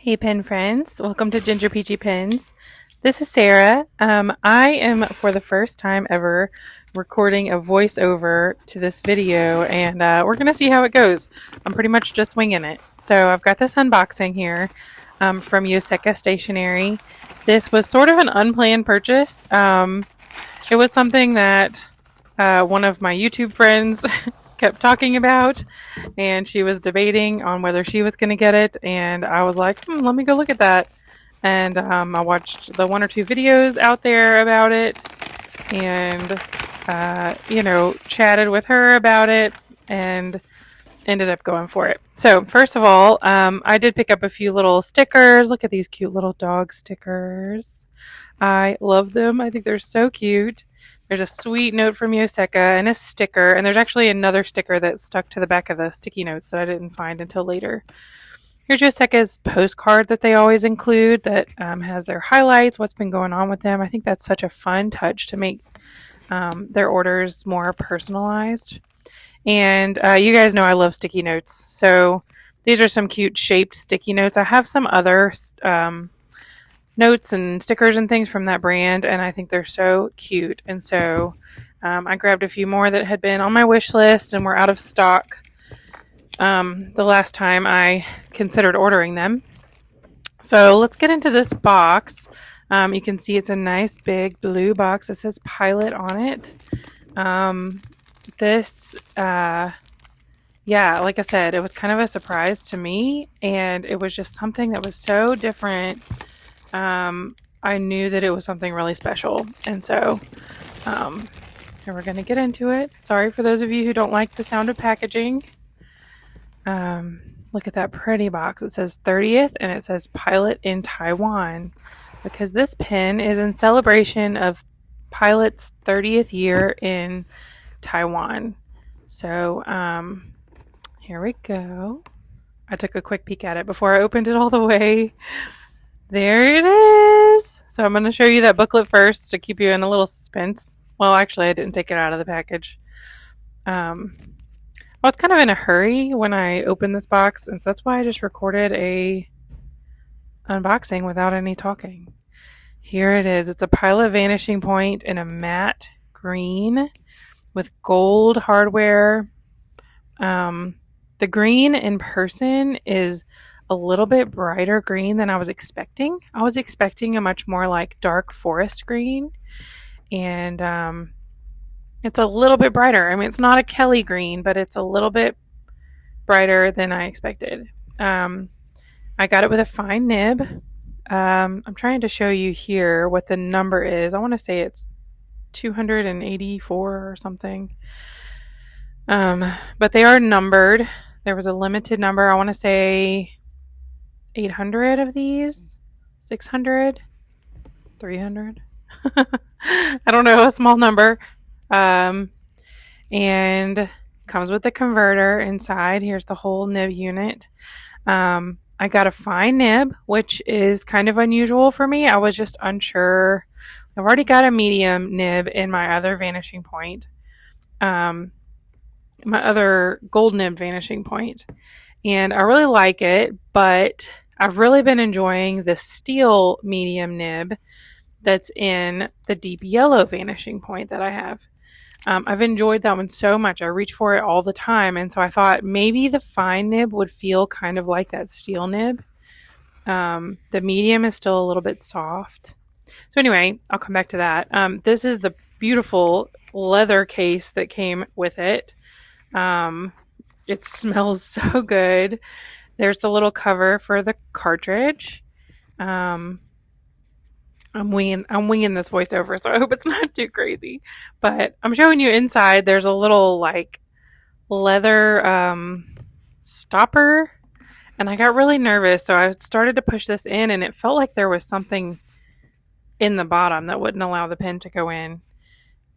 Hey pen friends, welcome to GingerPeachyPens. This is Sarah. I am for the first time ever recording a voiceover to this video, and we're going to see how it goes. I'm pretty much just winging it. So I've got this unboxing here from Stationery. This was sort of an unplanned purchase. It was something that one of my YouTube friends kept talking about, and she was debating on whether she was going to get it, and I was like, let me go look at that. And I watched the one or two videos out there about it, and chatted with her about it, and ended up going for it. So first of all, I did pick up a few little stickers. Look at these cute little dog stickers. I love them. I think they're so cute. There's a sweet note from Yoseka and a sticker, and there's actually another sticker that's stuck to the back of the sticky notes that I didn't find until later. Here's Yoseka's postcard that they always include that has their highlights, what's been going on with them. I think that's such a fun touch to make their orders more personalized. And you guys know I love sticky notes, so these are some cute shaped sticky notes. I have some other notes and stickers and things from that brand, and I think they're so cute. And so I grabbed a few more that had been on my wish list and were out of stock the last time I considered ordering them. So let's get into this box. You can see it's a nice big blue box that says Pilot on it. Like I said, it was kind of a surprise to me, and it was just something that was so different. I knew that it was something really special, and so here we're going to get into it. Sorry for those of you who don't like the sound of packaging. Look at that pretty box. It says 30th, and it says Pilot in Taiwan, because this pen is in celebration of Pilot's 30th year in Taiwan. So here we go. I took a quick peek at it before I opened it all the way. There it is. So I'm going to show you that booklet first to keep you in a little suspense. Well, actually, I didn't take it out of the package. I was kind of in a hurry when I opened this box, and so that's why I just recorded a unboxing without any talking. Here it is. It's a Pilot Vanishing Point in a matte green with gold hardware. The green in person is a little bit brighter green than I was expecting. I was expecting a much more like dark forest green, and it's a little bit brighter. I mean, it's not a Kelly green, but it's a little bit brighter than I expected. I got it with a fine nib. I'm trying to show you here what the number is. I want to say it's 284 or something. But they are numbered. There was a limited number. I want to say 800 of these, 600, 300. I don't know, a small number. And comes with the converter inside. Here's the whole nib unit. I got a fine nib, which is kind of unusual for me. I was just unsure. I've already got a medium nib in my other Vanishing Point. My other gold nib Vanishing Point. And I really like it, but I've really been enjoying the steel medium nib that's in the deep yellow Vanishing Point that I have. I've enjoyed that one so much. I reach for it all the time, and so I thought maybe the fine nib would feel kind of like that steel nib. The medium is still a little bit soft. So anyway, I'll come back to that. This is the beautiful leather case that came with it. It smells so good. There's the little cover for the cartridge. I'm winging this voiceover, so I hope it's not too crazy. But I'm showing you inside. There's a little like leather stopper, and I got really nervous, so I started to push this in, and it felt like there was something in the bottom that wouldn't allow the pen to go in.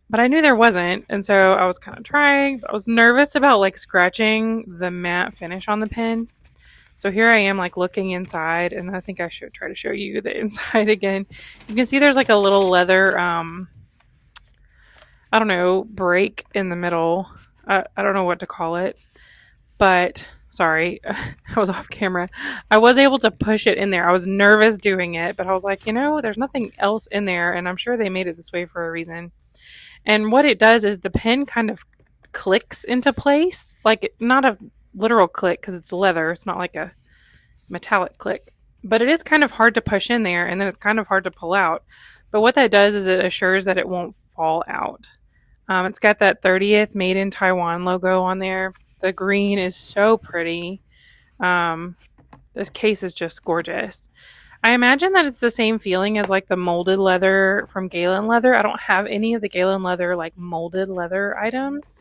But I knew there wasn't, and so I was kind of trying. I was nervous about like scratching the matte finish on the pen. So here I am like looking inside, and I think I should try to show you the inside again. You can see there's like a little leather, break in the middle. I don't know what to call it, but Sorry, I was off camera. I was able to push it in there. I was nervous doing it, but I was like, there's nothing else in there, and I'm sure they made it this way for a reason. And what it does is the pen kind of clicks into place, like not a literal click because it's leather. It's not like a metallic click, but it is kind of hard to push in there, and then it's kind of hard to pull out. But what that does is it assures that it won't fall out. It's got that 30th Made in Taiwan logo on there. The green is so pretty. This case is just gorgeous. I imagine that it's the same feeling as like the molded leather from Galen Leather. I don't have any of the Galen Leather like molded leather items,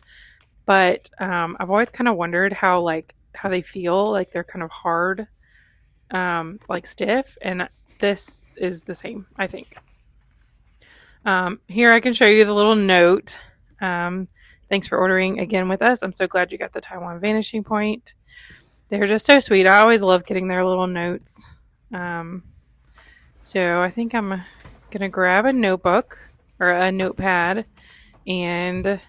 but I've always kind of wondered how they feel. Like they're kind of hard, like stiff, and this is the same, I think. Here I can show you the little note. Thanks for ordering again with us. I'm so glad you got the Taiwan Vanishing Point. They're just so sweet. I always love getting their little notes. So I think I'm going to grab a notebook or a notepad and,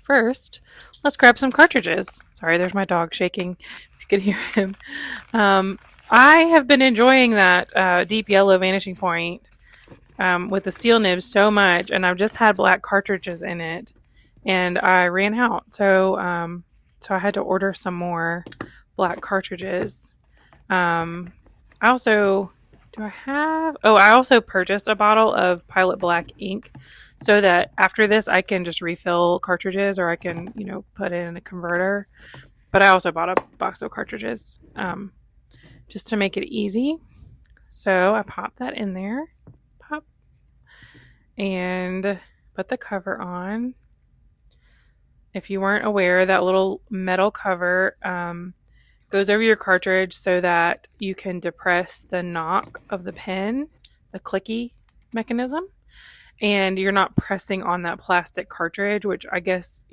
first, let's grab some cartridges. Sorry, there's my dog shaking. If you could hear him. I have been enjoying that deep yellow Vanishing Point with the steel nibs so much, and I've just had black cartridges in it, and I ran out. So I had to order some more black cartridges. I also purchased a bottle of Pilot Black ink so that after this I can just refill cartridges, or I can, put it in a converter. But I also bought a box of cartridges just to make it easy. So I popped that in there. Pop. And put the cover on. If you weren't aware, that little metal cover goes over your cartridge so that you can depress the knock of the pen, the clicky mechanism, and you're not pressing on that plastic cartridge, which I guess,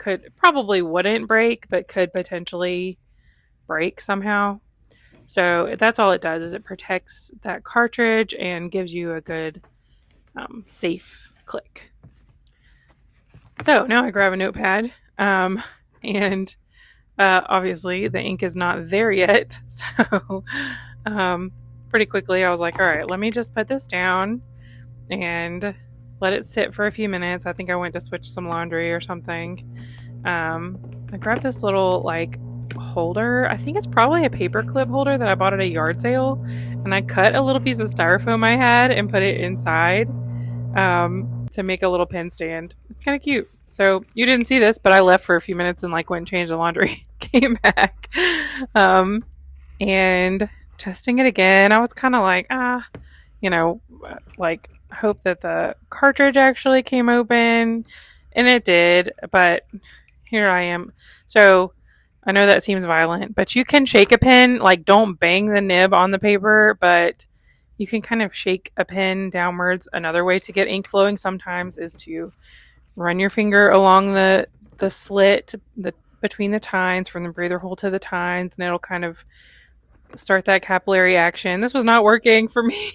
wouldn't break, but could potentially break somehow. So that's all it does, is it protects that cartridge and gives you a good, safe click. So now I grab a notepad, and obviously the ink is not there yet. So pretty quickly I was like, all right, let me just put this down and let it sit for a few minutes. I think I went to switch some laundry or something. I grabbed this little holder. I think it's probably a paper clip holder that I bought at a yard sale, and I cut a little piece of styrofoam I had and put it inside to make a little pen stand. It's kind of cute. So you didn't see this, but I left for a few minutes and went and changed the laundry, came back, and testing it again. I was kind of hope that the cartridge actually came open, and it did, but here I am. So I know that seems violent, but you can shake a pen, don't bang the nib on the paper, but you can kind of shake a pen downwards. Another way to get ink flowing sometimes is to run your finger along the slit between the tines, from the breather hole to the tines, and it'll kind of start that capillary action. This was not working for me.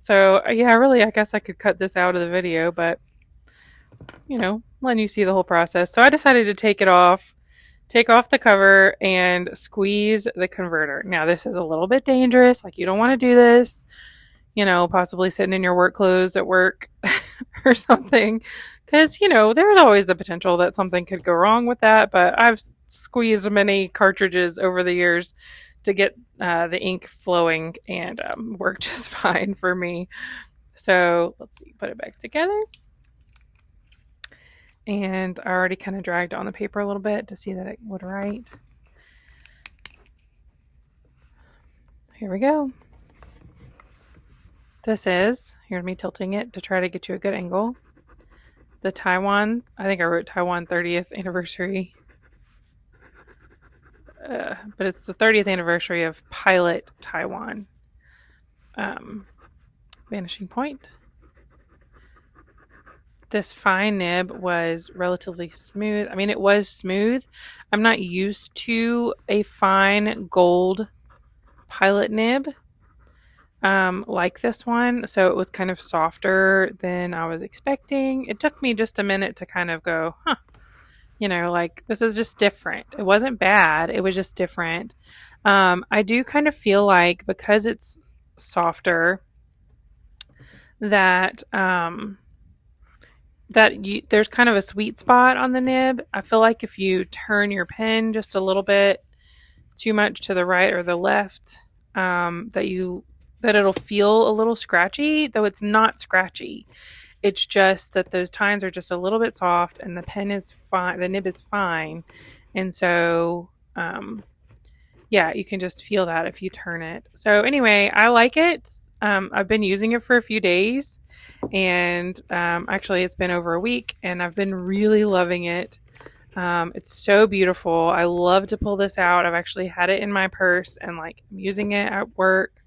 So yeah, really, I guess I could cut this out of the video, but letting you see the whole process. So I decided to take off the cover and squeeze the converter. Now this is a little bit dangerous. You don't want to do this, possibly sitting in your work clothes at work or something, because there's always the potential that something could go wrong with that. But I've squeezed many cartridges over the years to get the ink flowing, and worked just fine for me. So let's see, put it back together. And I already kind of dragged on the paper a little bit to see that it would write. Here we go. This is, here's me tilting it to try to get you a good angle, the Taiwan, I think I wrote Taiwan 30th anniversary, but it's the 30th anniversary of Pilot Taiwan Vanishing Point. This fine nib was relatively smooth. I mean, it was smooth. I'm not used to a fine gold Pilot nib. like this one, so it was kind of softer than I was expecting. It took me just a minute to kind of go, huh, like this is just different. It wasn't bad, it was just different. I do kind of feel like because it's softer that there's kind of a sweet spot on the nib. I feel like if you turn your pen just a little bit too much to the right or the left, that it'll feel a little scratchy, though it's not scratchy. It's just that those tines are just a little bit soft and the pen is fine, the nib is fine. And so, yeah, you can just feel that if you turn it. So, anyway, I like it. I've been using it for a few days, and actually, it's been over a week, and I've been really loving it. It's so beautiful. I love to pull this out. I've actually had it in my purse and like I'm using it at work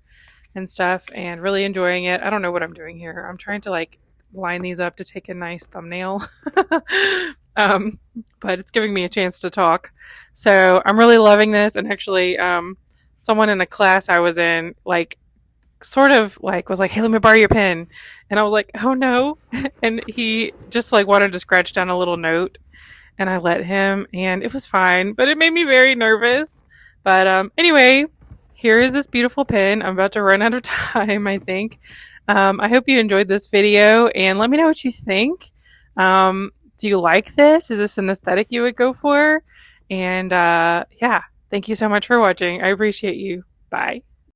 and stuff and really enjoying it. I don't know what I'm doing here. I'm trying to like line these up to take a nice thumbnail. But it's giving me a chance to talk. So I'm really loving this. And actually, someone in a class I was in, like, sort of like was like, "Hey, let me borrow your pen," and I was like, "Oh no!" And he just like wanted to scratch down a little note, and I let him, and it was fine, but it made me very nervous. But anyway, here is this beautiful pen. I'm about to run out of time, I think. I hope you enjoyed this video, and let me know what you think. Do you like this? Is this an aesthetic you would go for? And yeah, thank you so much for watching. I appreciate you. Bye.